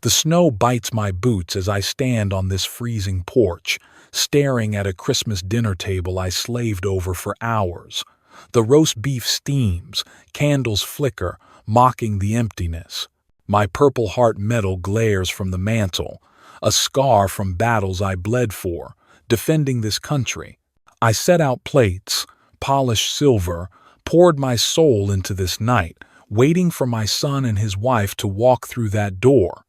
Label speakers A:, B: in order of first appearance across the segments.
A: The snow bites my boots as I stand on this freezing porch, staring at a Christmas dinner table I slaved over for hours. The roast beef steams, candles flicker, mocking the emptiness. My Purple Heart medal glares from the mantel, a scar from battles I bled for, defending this country. I set out plates, polished silver, poured my soul into this night, waiting for my son and his wife to walk through that door.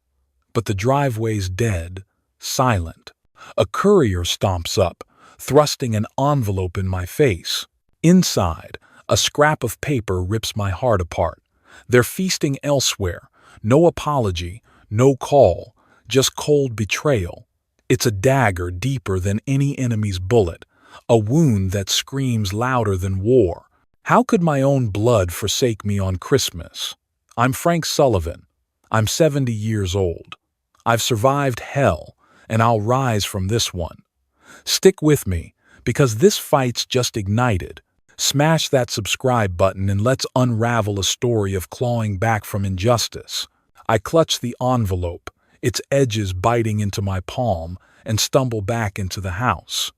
A: But the driveway's dead, silent. A courier stomps up, thrusting an envelope in my face. Inside, a scrap of paper rips my heart apart. They're feasting elsewhere. No apology, no call, just cold betrayal. It's a dagger deeper than any enemy's bullet, a wound that screams louder than war. How could my own blood forsake me on Christmas? I'm Frank Sullivan. I'm 70 years old. I've survived hell, and I'll rise from this one. Stick with me, because this fight's just ignited. Smash that subscribe button and let's unravel a story of clawing back from injustice. I clutch the envelope, its edges biting into my palm, and stumble back into the house.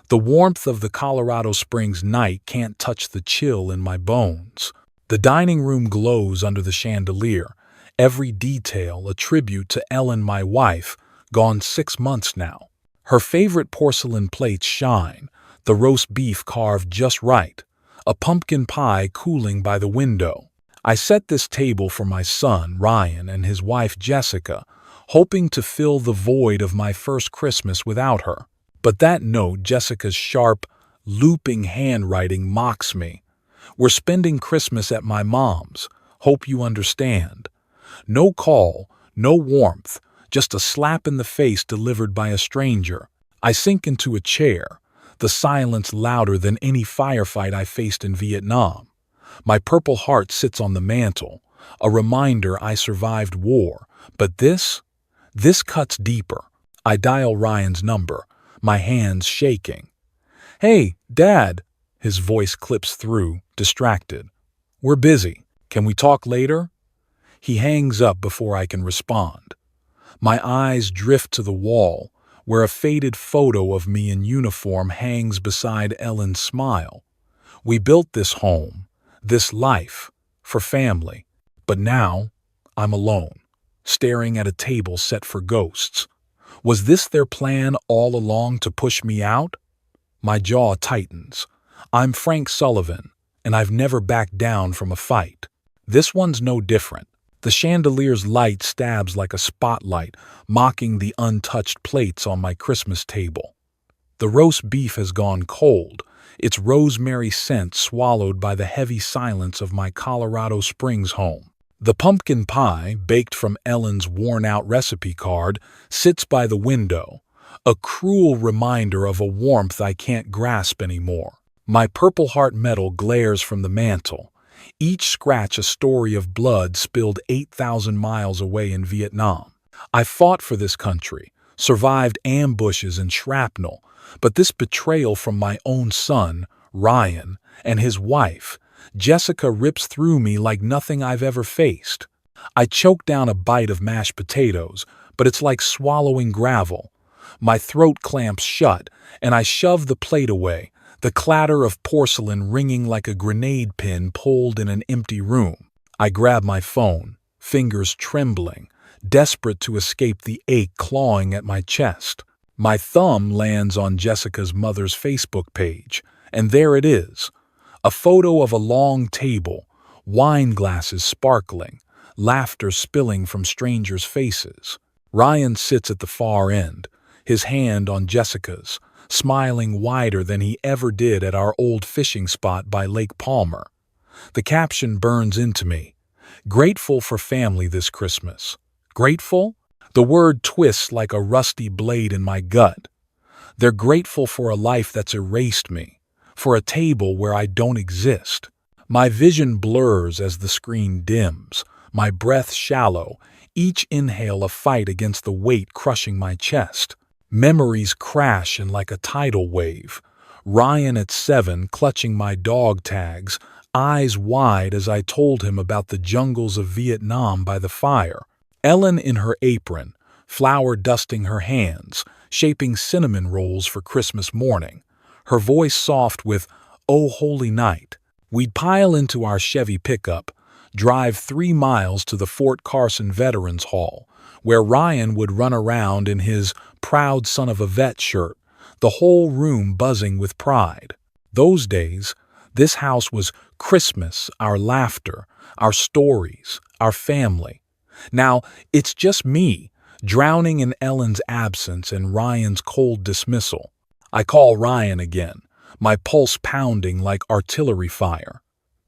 A: The warmth of the Colorado Springs night can't touch the chill in my bones. The dining room glows under the chandelier, every detail a tribute to Ellen, my wife, gone 6 months now. Her favorite porcelain plates shine, the roast beef carved just right, a pumpkin pie cooling by the window. I set this table for my son, Ryan, and his wife, Jessica, hoping to fill the void of my first Christmas without her. But that note, Jessica's sharp, looping handwriting, mocks me. We're spending Christmas at my mom's. Hope you understand. No call, no warmth, just a slap in the face delivered by a stranger. I sink into a chair, the silence louder than any firefight I faced in Vietnam. My Purple Heart sits on the mantel, a reminder I survived war. But this cuts deeper. I dial Ryan's number, my hands shaking. "Hey, Dad," his voice clips through, distracted. "We're busy. Can we talk later?" He hangs up before I can respond. My eyes drift to the wall, where a faded photo of me in uniform hangs beside Ellen's smile. We built this home, this life, for family. But now, I'm alone, staring at a table set for ghosts. Was this their plan all along, to push me out? My jaw tightens. I'm Frank Sullivan, and I've never backed down from a fight. This one's no different. The chandelier's light stabs like a spotlight, mocking the untouched plates on my Christmas table. The roast beef has gone cold, its rosemary scent swallowed by the heavy silence of my Colorado Springs home. The pumpkin pie, baked from Ellen's worn-out recipe card, sits by the window, a cruel reminder of a warmth I can't grasp anymore. My Purple Heart medal glares from the mantel, each scratch a story of blood spilled 8,000 miles away in Vietnam. I fought for this country, survived ambushes and shrapnel, but this betrayal from my own son, Ryan, and his wife, Jessica, rips through me like nothing I've ever faced. I choke down a bite of mashed potatoes, but it's like swallowing gravel. My throat clamps shut, and I shove the plate away, the clatter of porcelain ringing like a grenade pin pulled in an empty room. I grab my phone, fingers trembling, desperate to escape the ache clawing at my chest. My thumb lands on Jessica's mother's Facebook page, and there it is. A photo of a long table, wine glasses sparkling, laughter spilling from strangers' faces. Ryan sits at the far end, his hand on Jessica's, smiling wider than he ever did at our old fishing spot by Lake Palmer. The caption burns into me. Grateful for family this Christmas. Grateful? The word twists like a rusty blade in my gut. They're grateful for a life that's erased me, for a table where I don't exist. My vision blurs as the screen dims, my breath shallow, each inhale a fight against the weight crushing my chest. Memories crash in like a tidal wave. Ryan at 7 clutching my dog tags, eyes wide as I told him about the jungles of Vietnam by the fire. Ellen in her apron, flour dusting her hands, shaping cinnamon rolls for Christmas morning, her voice soft with, "Oh, holy night." We'd pile into our Chevy pickup, drive 3 miles to the Fort Carson Veterans Hall, where Ryan would run around in his proud son of a vet shirt, the whole room buzzing with pride. Those days, this house was Christmas, our laughter, our stories, our family. Now, it's just me, drowning in Ellen's absence and Ryan's cold dismissal. I call Ryan again, my pulse pounding like artillery fire.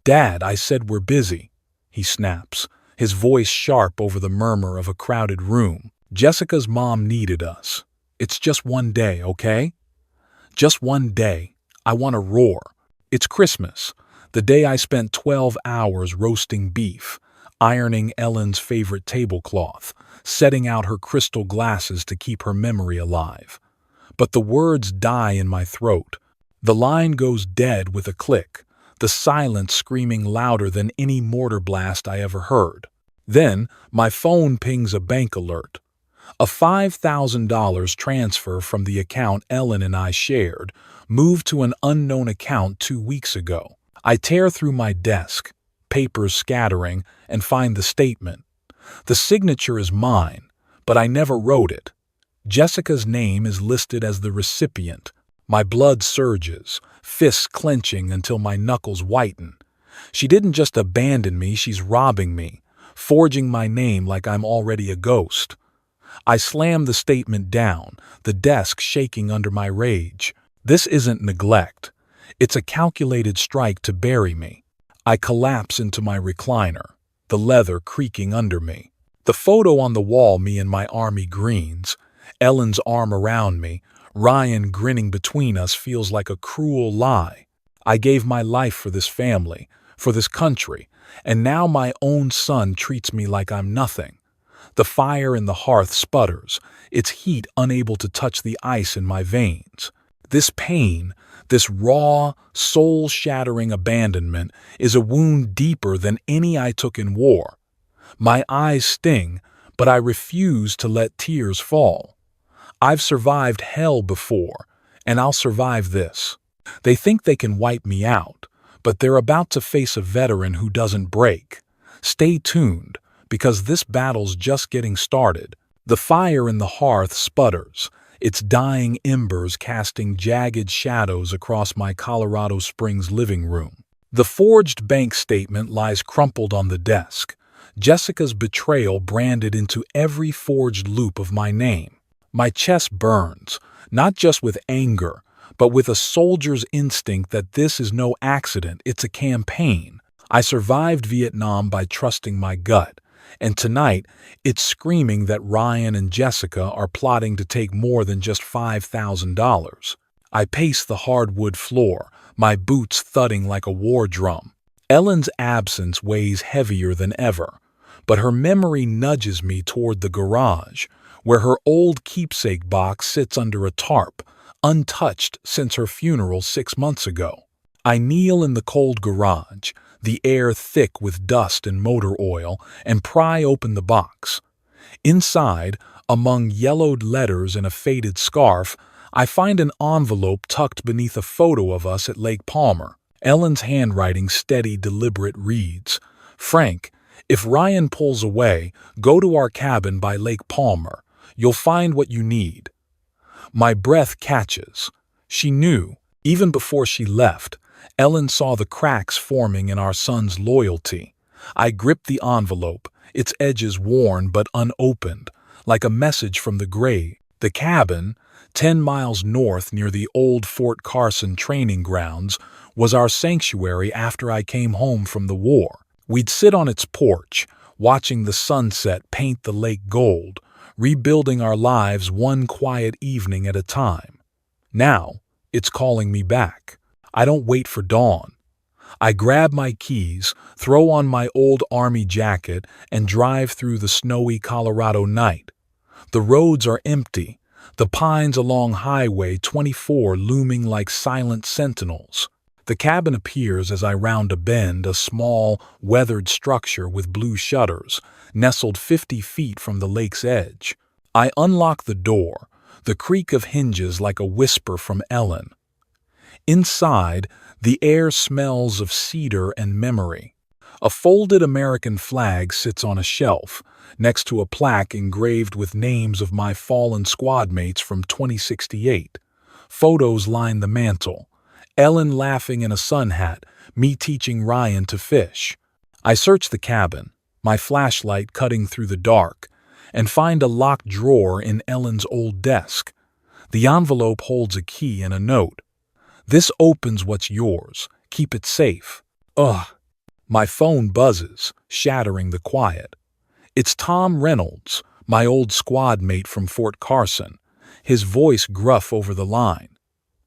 A: "Dad, I said we're busy," he snaps, his voice sharp over the murmur of a crowded room. "Jessica's mom needed us. It's just one day, okay? Just one day. I want to roar. It's Christmas, the day I spent 12 hours roasting beef, ironing Ellen's favorite tablecloth, setting out her crystal glasses to keep her memory alive. But the words die in my throat. The line goes dead with a click, the silence screaming louder than any mortar blast I ever heard. Then, my phone pings a bank alert. A $5,000 transfer from the account Ellen and I shared moved to an unknown account 2 weeks ago. I tear through my desk, papers scattering, and find the statement. The signature is mine, but I never wrote it. Jessica's name is listed as the recipient. My blood surges, fists clenching until my knuckles whiten. She didn't just abandon me, she's robbing me, forging my name like I'm already a ghost. I slam the statement down, the desk shaking under my rage. This isn't neglect. It's a calculated strike to bury me. I collapse into my recliner, the leather creaking under me. The photo on the wall, me in my army greens, Ellen's arm around me, Ryan grinning between us, feels like a cruel lie. I gave my life for this family, for this country, and now my own son treats me like I'm nothing. The fire in the hearth sputters, its heat unable to touch the ice in my veins. This pain, this raw, soul-shattering abandonment, is a wound deeper than any I took in war. My eyes sting, but I refuse to let tears fall. I've survived hell before, and I'll survive this. They think they can wipe me out, but they're about to face a veteran who doesn't break. Stay tuned, because this battle's just getting started. The fire in the hearth sputters, its dying embers casting jagged shadows across my Colorado Springs living room. The forged bank statement lies crumpled on the desk, Jessica's betrayal branded into every forged loop of my name. My chest burns, not just with anger, but with a soldier's instinct that this is no accident, it's a campaign. I survived Vietnam by trusting my gut, and tonight it's screaming that Ryan and Jessica are plotting to take more than just $5,000. I pace the hardwood floor, my boots thudding like a war drum. Ellen's absence weighs heavier than ever, but her memory nudges me toward the garage, where her old keepsake box sits under a tarp, untouched since her funeral 6 months ago. I kneel in the cold garage, the air thick with dust and motor oil, and pry open the box. Inside, among yellowed letters and a faded scarf, I find an envelope tucked beneath a photo of us at Lake Palmer. Ellen's handwriting, steady, deliberate, reads, "Frank, if Ryan pulls away, go to our cabin by Lake Palmer. You'll find what you need." My breath catches. She knew, even before she left. Ellen saw the cracks forming in our son's loyalty. I gripped the envelope, its edges worn but unopened, like a message from the grave. The cabin, 10 miles north near the old Fort Carson training grounds, was our sanctuary after I came home from the war. We'd sit on its porch, watching the sunset paint the lake gold, rebuilding our lives one quiet evening at a time. Now, it's calling me back. I don't wait for dawn. I grab my keys, throw on my old army jacket, and drive through the snowy Colorado night. The roads are empty, the pines along Highway 24 looming like silent sentinels. The cabin appears as I round a bend, a small, weathered structure with blue shutters, nestled 50 feet from the lake's edge. I unlock the door, the creak of hinges like a whisper from Ellen. Inside, the air smells of cedar and memory. A folded American flag sits on a shelf, next to a plaque engraved with names of my fallen squad mates from 2068. Photos line the mantel. Ellen laughing in a sun hat, me teaching Ryan to fish. I search the cabin, my flashlight cutting through the dark, and find a locked drawer in Ellen's old desk. The envelope holds a key and a note. "This opens what's yours. Keep it safe." Ugh. My phone buzzes, shattering the quiet. It's Tom Reynolds, my old squad mate from Fort Carson, his voice gruff over the line.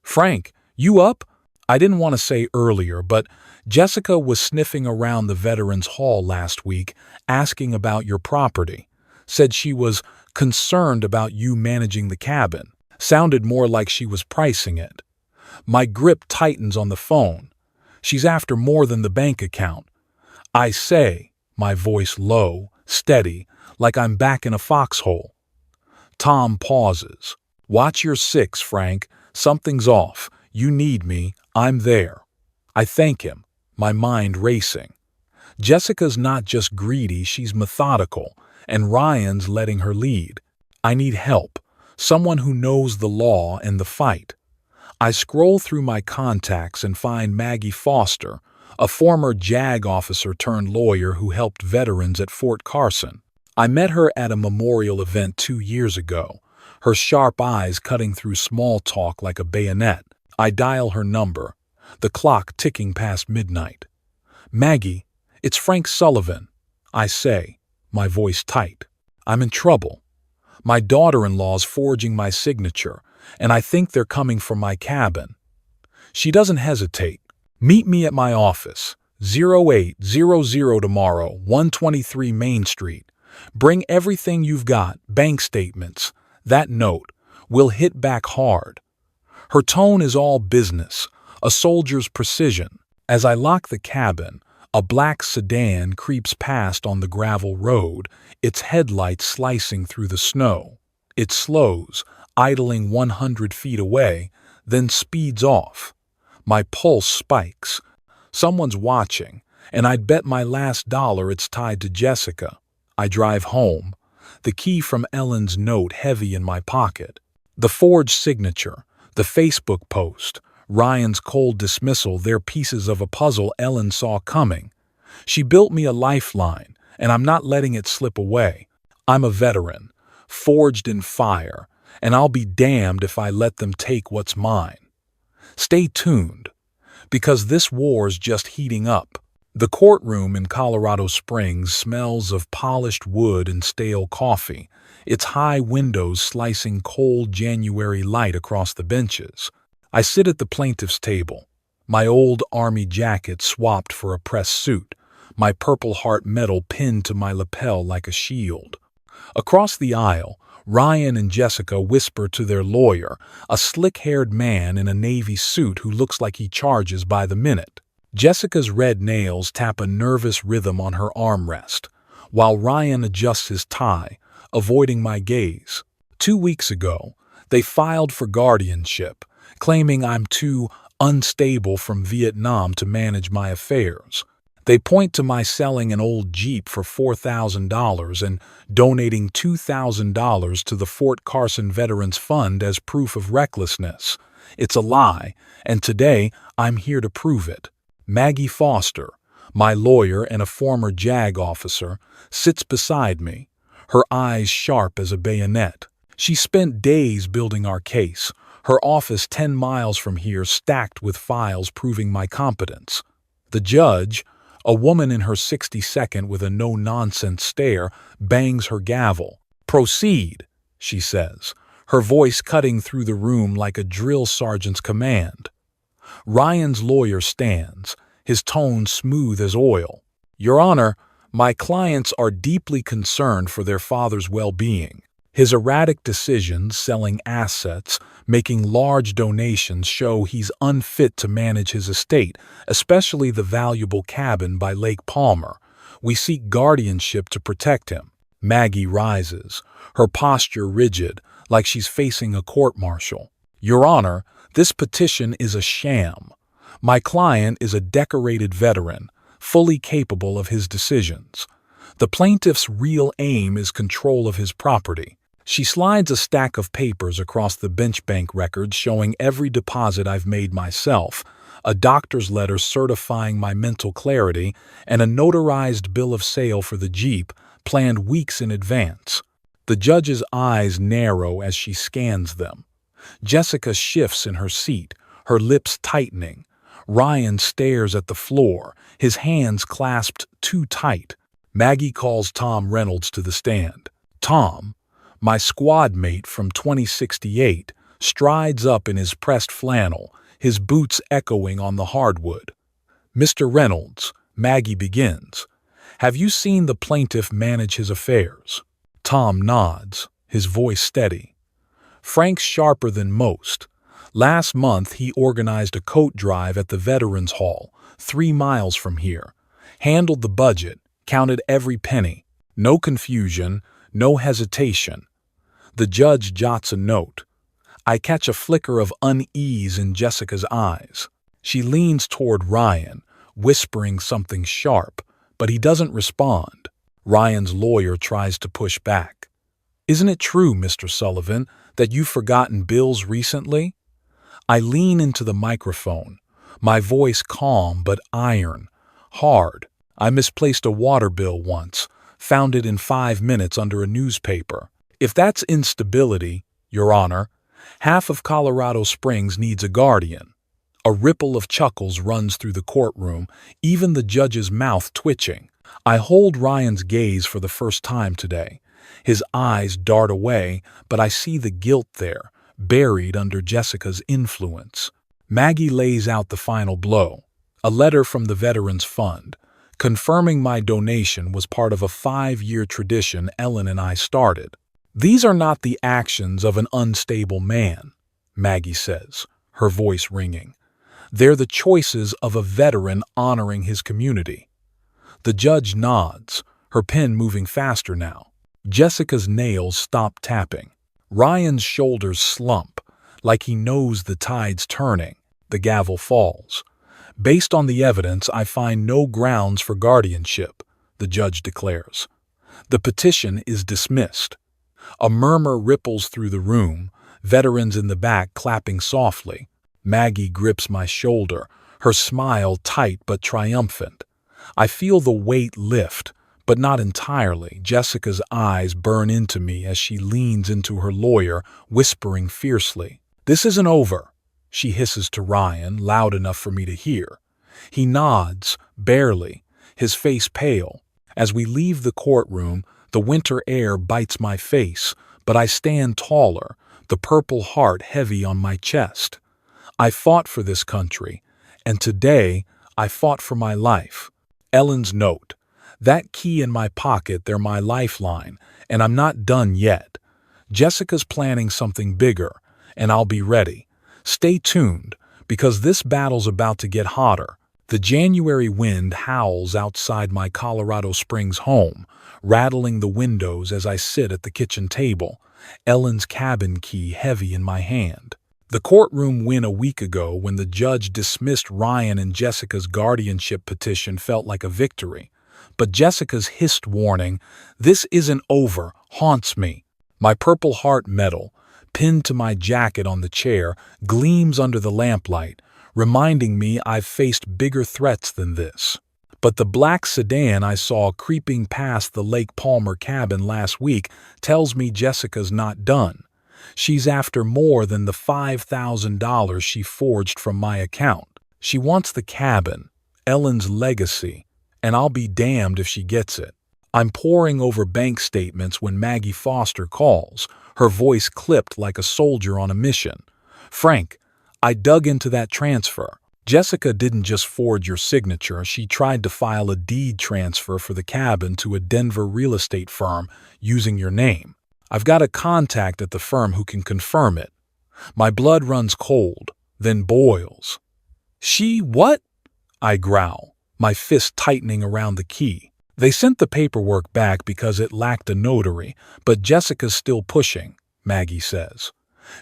A: "Frank, you up?" I didn't want to say earlier, but Jessica was sniffing around the Veterans Hall last week, asking about your property. Said she was concerned about you managing the cabin. Sounded more like she was pricing it. My grip tightens on the phone. She's after more than the bank account. I say, my voice low, steady, like I'm back in a foxhole. Tom pauses. "Watch your six, Frank. Something's off. You need me. I'm there." I thank him, my mind racing. Jessica's not just greedy, she's methodical, and Ryan's letting her lead. I need help, someone who knows the law and the fight. I scroll through my contacts and find Maggie Foster, a former JAG officer turned lawyer who helped veterans at Fort Carson. I met her at a memorial event 2 years ago, her sharp eyes cutting through small talk like a bayonet. I dial her number, the clock ticking past midnight. "Maggie, it's Frank Sullivan," I say, my voice tight. "I'm in trouble. My daughter-in-law's forging my signature, and I think they're coming for my cabin." She doesn't hesitate. "Meet me at my office, 0800 tomorrow, 123 Main Street. Bring everything you've got, bank statements, that note. We'll hit back hard." Her tone is all business, a soldier's precision. As I lock the cabin, a black sedan creeps past on the gravel road, its headlights slicing through the snow. It slows, idling 100 feet away, then speeds off. My pulse spikes. Someone's watching, and I'd bet my last dollar it's tied to Jessica. I drive home, the key from Ellen's note heavy in my pocket. The forged signature, the Facebook post, Ryan's cold dismissal, they're pieces of a puzzle Ellen saw coming. She built me a lifeline, and I'm not letting it slip away. I'm a veteran, forged in fire, and I'll be damned if I let them take what's mine. Stay tuned, because this war's just heating up. The courtroom in Colorado Springs smells of polished wood and stale coffee, its high windows slicing cold January light across the benches. I sit at the plaintiff's table, my old army jacket swapped for a press suit, my Purple Heart medal pinned to my lapel like a shield. Across the aisle, Ryan and Jessica whisper to their lawyer, a slick-haired man in a navy suit who looks like he charges by the minute. Jessica's red nails tap a nervous rhythm on her armrest, while Ryan adjusts his tie, avoiding my gaze. 2 weeks ago, they filed for guardianship, claiming I'm too unstable from Vietnam to manage my affairs. They point to my selling an old Jeep for $4,000 and donating $2,000 to the Fort Carson Veterans Fund as proof of recklessness. It's a lie, and today I'm here to prove it. Maggie Foster, my lawyer and a former JAG officer, sits beside me, her eyes sharp as a bayonet. She spent days building our case, her office 10 miles from here stacked with files proving my competence. The judge, a woman in her 62nd with a no-nonsense stare, bangs her gavel. "Proceed," she says, her voice cutting through the room like a drill sergeant's command. Ryan's lawyer stands, his tone smooth as oil. "Your Honor, my clients are deeply concerned for their father's well-being. His erratic decisions selling assets, Making large donations show he's unfit to manage his estate, especially the valuable cabin by Lake Palmer. We seek guardianship to protect him. Maggie rises, her posture rigid, like she's facing a court-martial. Your Honor, this petition is a sham. My client is a decorated veteran, fully capable of his decisions. The plaintiff's real aim is control of his property. She slides a stack of papers across the bench bank records showing every deposit I've made myself, a doctor's letter certifying my mental clarity, and a notarized bill of sale for the Jeep planned weeks in advance. The judge's eyes narrow as she scans them. Jessica shifts in her seat, her lips tightening. Ryan stares at the floor, his hands clasped too tight. Maggie calls Tom Reynolds to the stand. Tom, my squad mate from 2068, strides up in his pressed flannel, his boots echoing on the hardwood. Mr. Reynolds, Maggie begins. Have you seen the plaintiff manage his affairs? Tom nods, his voice steady. Frank's sharper than most. Last month he organized a coat drive at the Veterans Hall, 3 miles from here. Handled the budget, counted every penny. No confusion, no hesitation. The judge jots a note. I catch a flicker of unease in Jessica's eyes. She leans toward Ryan, whispering something sharp, but he doesn't respond. Ryan's lawyer tries to push back. Isn't it true, Mr. Sullivan, that you've forgotten bills recently? I lean into the microphone, my voice calm but iron, hard. I misplaced a water bill once, found it in 5 minutes under a newspaper. If that's instability, Your Honor, half of Colorado Springs needs a guardian. A ripple of chuckles runs through the courtroom, even the judge's mouth twitching. I hold Ryan's gaze for the first time today. His eyes dart away, but I see the guilt there, buried under Jessica's influence. Maggie lays out the final blow. A letter from the Veterans Fund, confirming my donation was part of a 5-year tradition Ellen and I started. These are not the actions of an unstable man, Maggie says, her voice ringing. They're the choices of a veteran honoring his community. The judge nods, her pen moving faster now. Jessica's nails stop tapping. Ryan's shoulders slump, like he knows the tide's turning. The gavel falls. Based on the evidence, I find no grounds for guardianship, the judge declares. The petition is dismissed. A murmur ripples through the room, veterans in the back clapping softly. Maggie grips my shoulder, her smile tight but triumphant. I feel the weight lift, but not entirely. Jessica's eyes burn into me as she leans into her lawyer, whispering fiercely. This isn't over, she hisses to Ryan, loud enough for me to hear. He nods, barely, his face pale. As we leave the courtroom, the winter air bites my face, but I stand taller, the Purple Heart heavy on my chest. I fought for this country, and today I fought for my life. Ellen's note. That key in my pocket, they're my lifeline, and I'm not done yet. Jessica's planning something bigger, and I'll be ready. Stay tuned, because this battle's about to get hotter. The January wind howls outside my Colorado Springs home, rattling the windows as I sit at the kitchen table, Ellen's cabin key heavy in my hand. The courtroom win a week ago when the judge dismissed Ryan and Jessica's guardianship petition felt like a victory. But Jessica's hissed warning, "This isn't over," haunts me. My Purple Heart medal, pinned to my jacket on the chair, gleams under the lamplight, reminding me I've faced bigger threats than this. But the black sedan I saw creeping past the Lake Palmer cabin last week tells me Jessica's not done. She's after more than the $5,000 she forged from my account. She wants the cabin, Ellen's legacy, and I'll be damned if she gets it. I'm poring over bank statements when Maggie Foster calls, her voice clipped like a soldier on a mission. "Frank, I dug into that transfer. Jessica didn't just forge your signature, she tried to file a deed transfer for the cabin to a Denver real estate firm using your name. I've got a contact at the firm who can confirm it. My blood runs cold, then boils. She what? I growl, my fist tightening around the key. They sent the paperwork back because it lacked a notary, but Jessica's still pushing, Maggie says.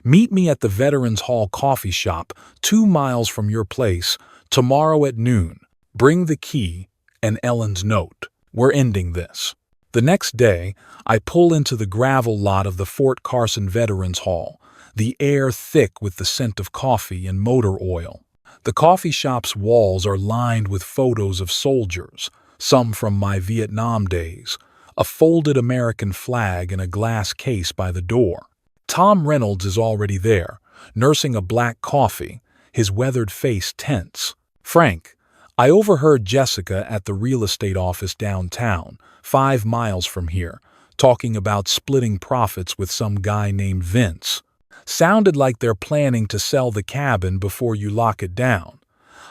A: Meet me at the Veterans Hall coffee shop 2 miles from your place tomorrow at noon. Bring the key and Ellen's note. We're ending this. The next day, I pull into the gravel lot of the Fort Carson Veterans Hall, the air thick with the scent of coffee and motor oil. The coffee shop's walls are lined with photos of soldiers, some from my Vietnam days, a folded American flag in a glass case by the door. Tom Reynolds is already there, nursing a black coffee, his weathered face tense. Frank, I overheard Jessica at the real estate office downtown, 5 miles from here, talking about splitting profits with some guy named Vince. Sounded like they're planning to sell the cabin before you lock it down.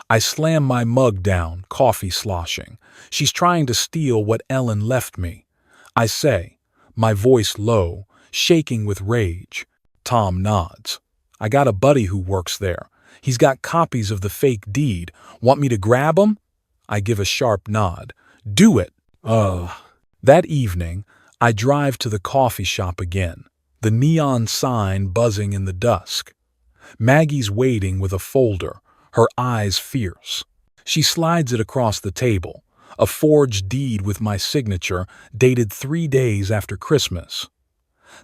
A: I slam my mug down, coffee sloshing. She's trying to steal what Ellen left me. I say, my voice low, shaking with rage. Tom nods. I got a buddy who works there. He's got copies of the fake deed. Want me to grab 'em? I give a sharp nod. Do it. That evening, I drive to the coffee shop again, the neon sign buzzing in the dusk. Maggie's waiting with a folder, her eyes fierce. She slides it across the table, a forged deed with my signature dated 3 days after Christmas.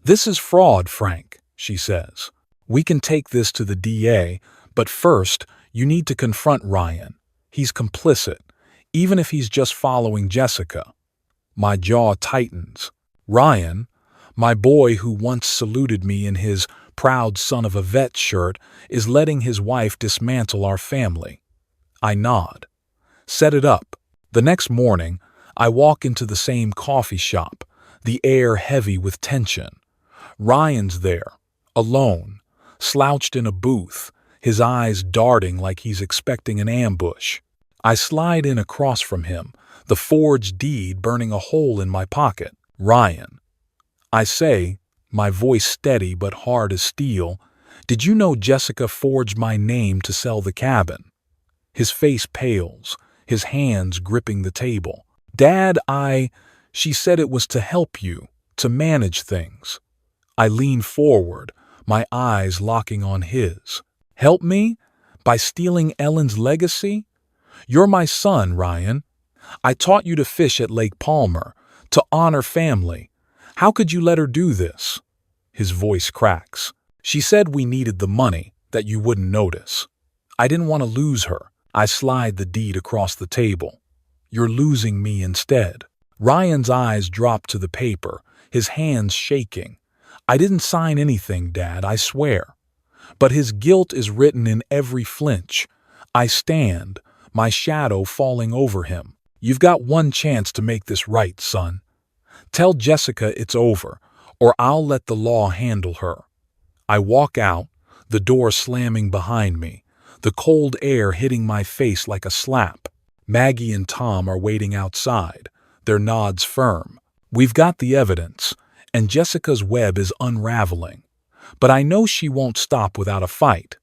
A: This is fraud, Frank, she says. We can take this to the DA, but first, you need to confront Ryan. He's complicit, even if he's just following Jessica. My jaw tightens. Ryan, my boy who once saluted me in his proud son of a vet shirt, is letting his wife dismantle our family. I nod. Set it up. The next morning, I walk into the same coffee shop, the air heavy with tension. Ryan's there, alone, slouched in a booth, his eyes darting like he's expecting an ambush. I slide in across from him, the forged deed burning a hole in my pocket. Ryan. I say, my voice steady but hard as steel, did you know Jessica forged my name to sell the cabin? His face pales, his hands gripping the table. Dad, she said it was to help you, to manage things. I lean forward, my eyes locking on his. Help me? By stealing Ellen's legacy? You're my son, Ryan. I taught you to fish at Lake Palmer, to honor family. How could you let her do this? His voice cracks. She said we needed the money, that you wouldn't notice. I didn't want to lose her. I slide the deed across the table. You're losing me instead. Ryan's eyes drop to the paper, his hands shaking. I didn't sign anything, Dad, I swear. But his guilt is written in every flinch. I stand, my shadow falling over him. You've got one chance to make this right, son. Tell Jessica it's over, or I'll let the law handle her. I walk out, the door slamming behind me, the cold air hitting my face like a slap. Maggie and Tom are waiting outside, their nods firm. We've got the evidence, and Jessica's web is unraveling. But I know she won't stop without a fight.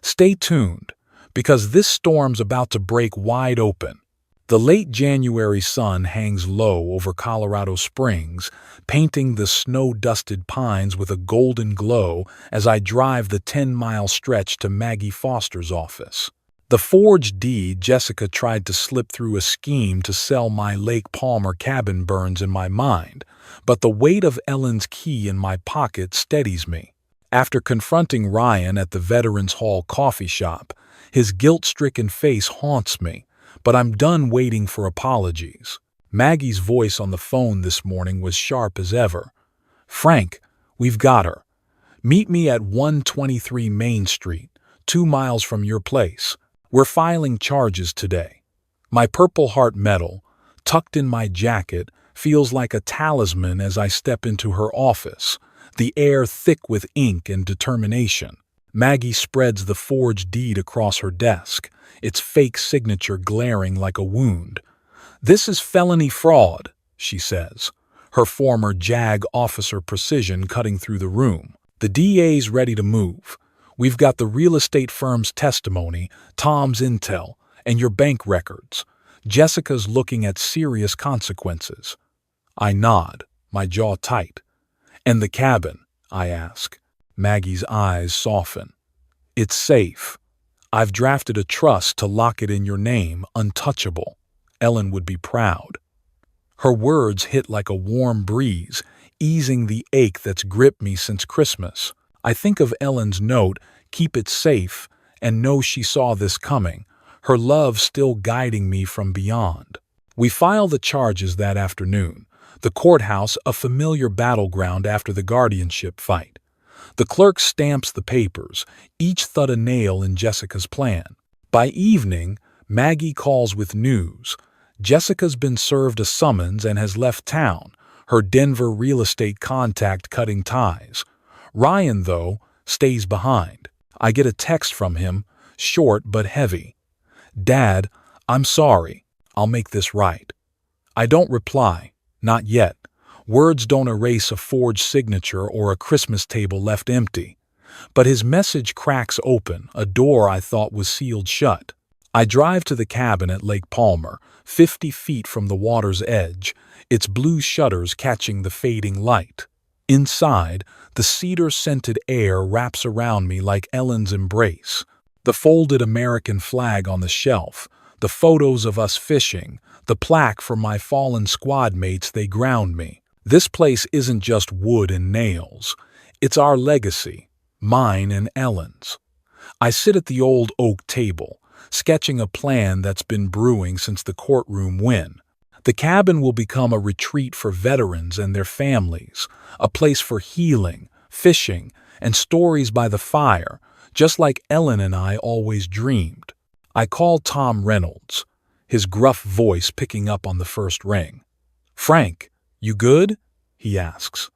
A: Stay tuned, because this storm's about to break wide open. The late January sun hangs low over Colorado Springs, painting the snow-dusted pines with a golden glow as I drive the 10-mile stretch to Maggie Foster's office. The forged deed Jessica tried to slip through a scheme to sell my Lake Palmer cabin burns in my mind, but the weight of Ellen's key in my pocket steadies me. After confronting Ryan at the Veterans Hall coffee shop, his guilt-stricken face haunts me, but I'm done waiting for apologies. Maggie's voice on the phone this morning was sharp as ever. Frank, we've got her. Meet me at 123 Main Street, 2 miles from your place. We're filing charges today. My Purple Heart medal, tucked in my jacket, feels like a talisman as I step into her office, the air thick with ink and determination. Maggie spreads the forged deed across her desk, its fake signature glaring like a wound. This is felony fraud, she says, her former JAG officer precision cutting through the room. The DA's ready to move. We've got the real estate firm's testimony, Tom's intel, and your bank records. Jessica's looking at serious consequences. I nod, my jaw tight. And the cabin? I ask. Maggie's eyes soften. It's safe. I've drafted a trust to lock it in your name, untouchable. Ellen would be proud. Her words hit like a warm breeze, easing the ache that's gripped me since Christmas. I think of Ellen's note, keep it safe, and know she saw this coming, her love still guiding me from beyond. We file the charges that afternoon, the courthouse a familiar battleground after the guardianship fight. The clerk stamps the papers, each thud a nail in Jessica's plan. By evening, Maggie calls with news. Jessica's been served a summons and has left town, her Denver real estate contact cutting ties. Ryan, though, stays behind. I get a text from him, short but heavy. Dad, I'm sorry. I'll make this right. I don't reply. Not yet. Words don't erase a forged signature or a Christmas table left empty. But his message cracks open, a door I thought was sealed shut. I drive to the cabin at Lake Palmer, 50 feet from the water's edge, its blue shutters catching the fading light. Inside, the cedar-scented air wraps around me like Ellen's embrace. The folded American flag on the shelf, the photos of us fishing, the plaque for my fallen squad mates, they ground me. This place isn't just wood and nails. It's our legacy, mine and Ellen's. I sit at the old oak table, sketching a plan that's been brewing since the courtroom win. The cabin will become a retreat for veterans and their families, a place for healing, fishing, and stories by the fire, just like Ellen and I always dreamed. I call Tom Reynolds, his gruff voice picking up on the first ring. Frank, you good? He asks.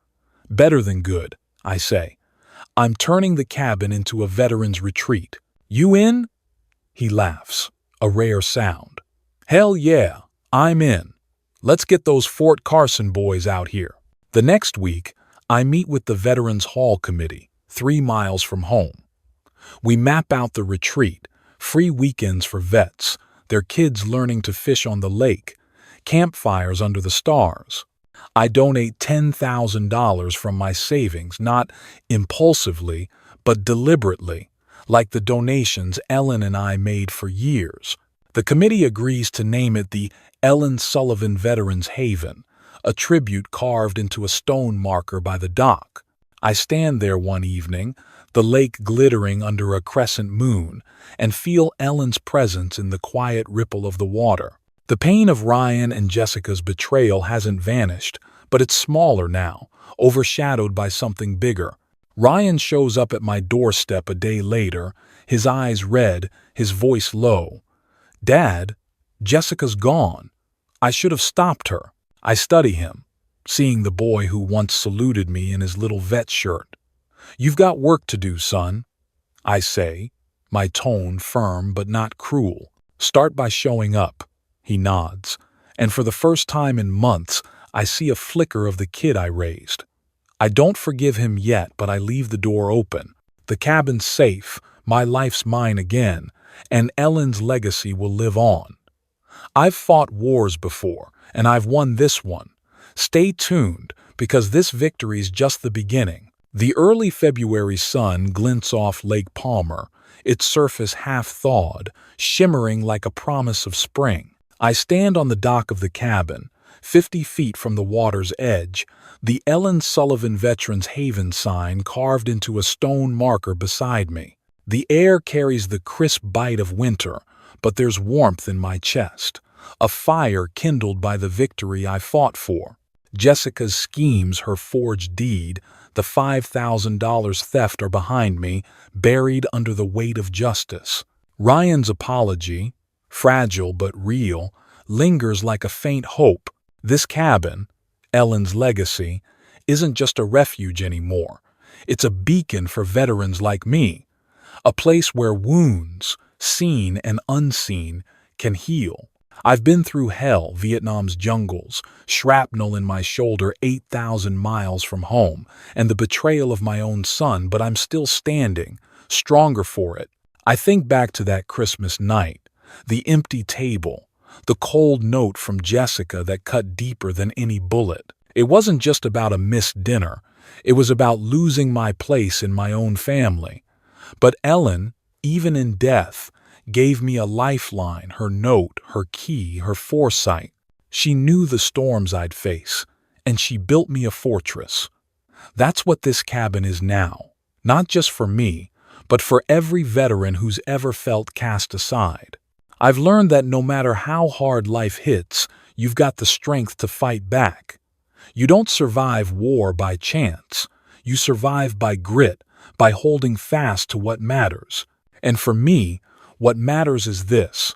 A: Better than good, I say. I'm turning the cabin into a veteran's retreat. You in? He laughs, a rare sound. Hell yeah, I'm in. Let's get those Fort Carson boys out here. The next week, I meet with the Veterans Hall Committee, 3 miles from home. We map out the retreat, free weekends for vets, their kids learning to fish on the lake, campfires under the stars. I donate $10,000 from my savings, not impulsively, but deliberately, like the donations Ellen and I made for years. The committee agrees to name it the Ellen Sullivan Veterans Haven, a tribute carved into a stone marker by the dock. I stand there one evening, the lake glittering under a crescent moon, and feel Ellen's presence in the quiet ripple of the water. The pain of Ryan and Jessica's betrayal hasn't vanished, but it's smaller now, overshadowed by something bigger. Ryan shows up at my doorstep a day later, his eyes red, his voice low. Dad, Jessica's gone. I should have stopped her. I study him, seeing the boy who once saluted me in his little vet shirt. You've got work to do, son, I say, my tone firm but not cruel. Start by showing up. He nods, and for the first time in months, I see a flicker of the kid I raised. I don't forgive him yet, but I leave the door open. The cabin's safe, my life's mine again, and Ellen's legacy will live on. I've fought wars before, and I've won this one. Stay tuned, because this victory's just the beginning. The early February sun glints off Lake Palmer, its surface half-thawed, shimmering like a promise of spring. I stand on the dock of the cabin, 50 feet from the water's edge, the Ellen Sullivan Veterans Haven sign carved into a stone marker beside me. The air carries the crisp bite of winter, but there's warmth in my chest, a fire kindled by the victory I fought for. Jessica's schemes, her forged deed, the $5,000 theft are behind me, buried under the weight of justice. Ryan's apology, fragile but real, lingers like a faint hope. This cabin, Ellen's legacy, isn't just a refuge anymore. It's a beacon for veterans like me, a place where wounds, seen and unseen, can heal. I've been through hell, Vietnam's jungles, shrapnel in my shoulder 8,000 miles from home, and the betrayal of my own son, but I'm still standing, stronger for it. I think back to that Christmas night, the empty table, the cold note from Jessica that cut deeper than any bullet. It wasn't just about a missed dinner. It was about losing my place in my own family. But Ellen, even in death, gave me a lifeline, her note, her key, her foresight. She knew the storms I'd face, and she built me a fortress. That's what this cabin is now, not just for me, but for every veteran who's ever felt cast aside. I've learned that no matter how hard life hits, you've got the strength to fight back. You don't survive war by chance. You survive by grit, by holding fast to what matters. And for me, what matters is this: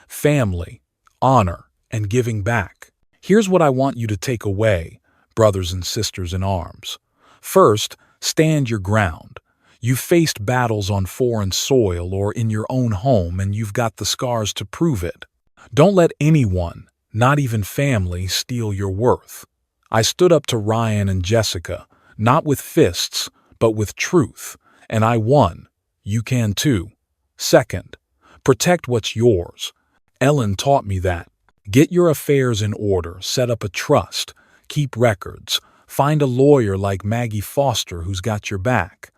A: family, honor, and giving back. Here's what I want you to take away, brothers and sisters in arms. First, stand your ground. You've faced battles on foreign soil or in your own home, and you've got the scars to prove it. Don't let anyone, not even family, steal your worth. I stood up to Ryan and Jessica, not with fists, but with truth, and I won. You can too. Second, protect what's yours. Ellen taught me that. Get your affairs in order, set up a trust, keep records, find a lawyer like Maggie Foster who's got your back.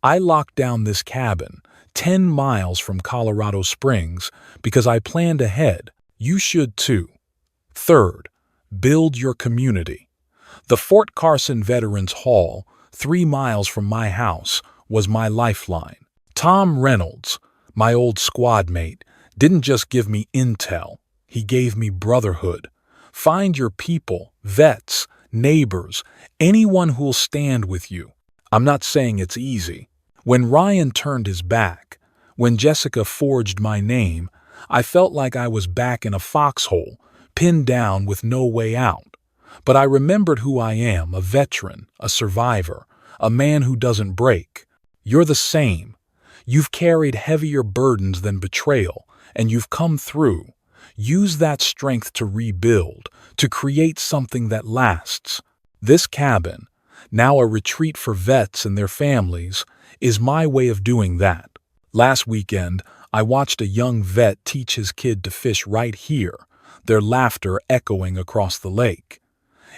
A: I locked down this cabin, 10 miles from Colorado Springs, because I planned ahead. You should too. Third, build your community. The Fort Carson Veterans Hall, 3 miles from my house, was my lifeline. Tom Reynolds, my old squad mate, didn't just give me intel, he gave me brotherhood. Find your people, vets, neighbors, anyone who'll stand with you. I'm not saying it's easy. When Ryan turned his back, when Jessica forged my name, I felt like I was back in a foxhole, pinned down with no way out. But I remembered who I am, a veteran, a survivor, a man who doesn't break. You're the same. You've carried heavier burdens than betrayal, and you've come through. Use that strength to rebuild, to create something that lasts. This cabin, now a retreat for vets and their families, is my way of doing that. Last weekend, I watched a young vet teach his kid to fish right here, their laughter echoing across the lake.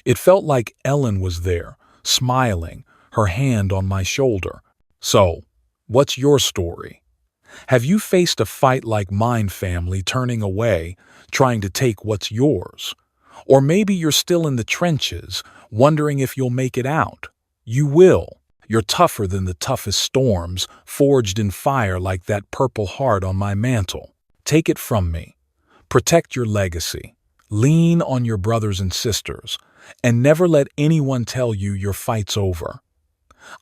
A: It felt like Ellen was there, smiling, her hand on my shoulder. So, what's your story? Have you faced a fight like mine, family, turning away, trying to take what's yours? Or maybe you're still in the trenches, wondering if you'll make it out. You will. You're tougher than the toughest storms, forged in fire like that purple heart on my mantle. Take it from me. Protect your legacy. Lean on your brothers and sisters, and never let anyone tell you your fight's over.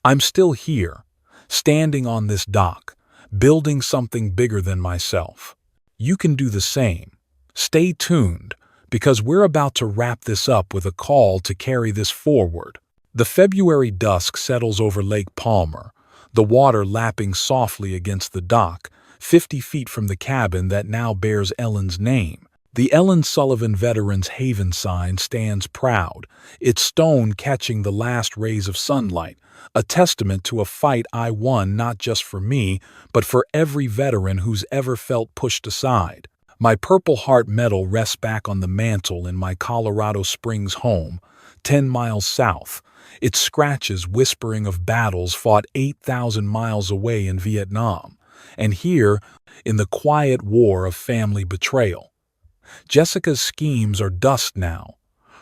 A: I'm still here, standing on this dock, building something bigger than myself. You can do the same. Stay tuned, because we're about to wrap this up with a call to carry this forward. The February dusk settles over Lake Palmer, the water lapping softly against the dock, 50 feet from the cabin that now bears Ellen's name. The Ellen Sullivan Veterans Haven sign stands proud, its stone catching the last rays of sunlight, a testament to a fight I won not just for me, but for every veteran who's ever felt pushed aside. My Purple Heart medal rests back on the mantle in my Colorado Springs home, 10 miles south, its scratches whispering of battles fought 8,000 miles away in Vietnam, and here, in the quiet war of family betrayal. Jessica's schemes are dust now,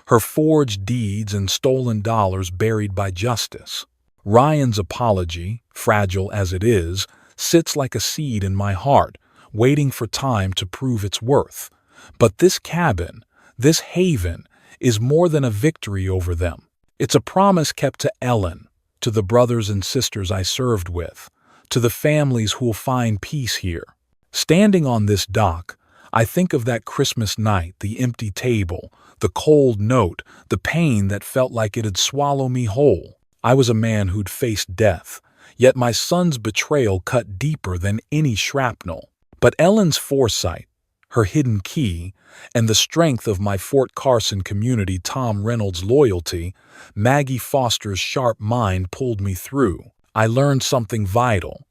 A: her forged deeds and stolen dollars buried by justice. Ryan's apology, fragile as it is, sits like a seed in my heart, waiting for time to prove its worth. But this cabin, this haven, is more than a victory over them. It's a promise kept to Ellen, to the brothers and sisters I served with, to the families who'll find peace here. Standing on this dock, I think of that Christmas night, the empty table, the cold note, the pain that felt like it'd swallow me whole. I was a man who'd faced death, yet my son's betrayal cut deeper than any shrapnel. But Ellen's foresight, her hidden key, and the strength of my Fort Carson community, Tom Reynolds' loyalty, Maggie Foster's sharp mind pulled me through. I learned something vital.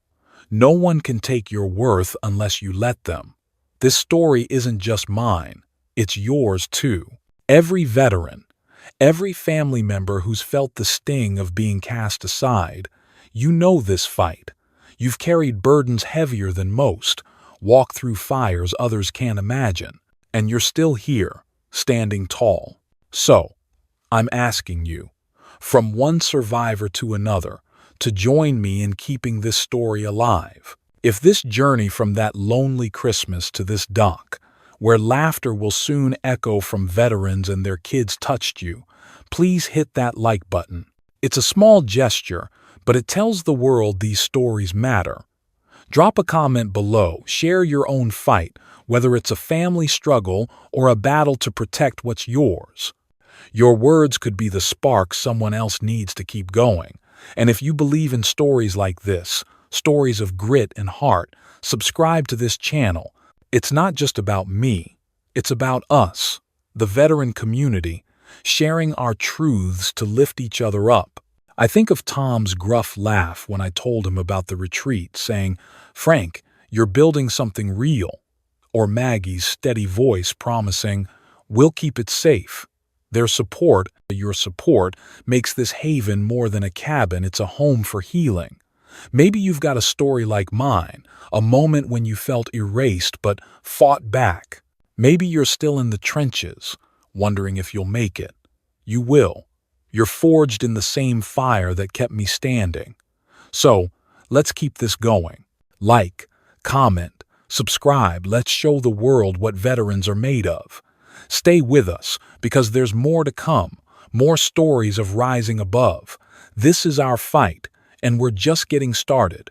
A: No one can take your worth unless you let them. This story isn't just mine, it's yours too. Every veteran, every family member who's felt the sting of being cast aside, you know this fight. You've carried burdens heavier than most, walked through fires others can't imagine, and you're still here, standing tall. So, I'm asking you, from one survivor to another, to join me in keeping this story alive. If this journey from that lonely Christmas to this dock, where laughter will soon echo from veterans and their kids touched you, please hit that like button. It's a small gesture, but it tells the world these stories matter. Drop a comment below, share your own fight, whether it's a family struggle or a battle to protect what's yours. Your words could be the spark someone else needs to keep going. And if you believe in stories like this, stories of grit and heart, subscribe to this channel. It's not just about me, it's about us, the veteran community, sharing our truths to lift each other up. I think of Tom's gruff laugh when I told him about the retreat, saying, "Frank, you're building something real." Or Maggie's steady voice promising, "We'll keep it safe." Your support, makes this haven more than a cabin, it's a home for healing. Maybe you've got a story like mine, a moment when you felt erased but fought back. Maybe you're still in the trenches, wondering if you'll make it. You will. You're forged in the same fire that kept me standing. So, let's keep this going. Like, comment, subscribe, let's show the world what veterans are made of. Stay with us, because there's more to come, more stories of rising above. This is our fight, and we're just getting started.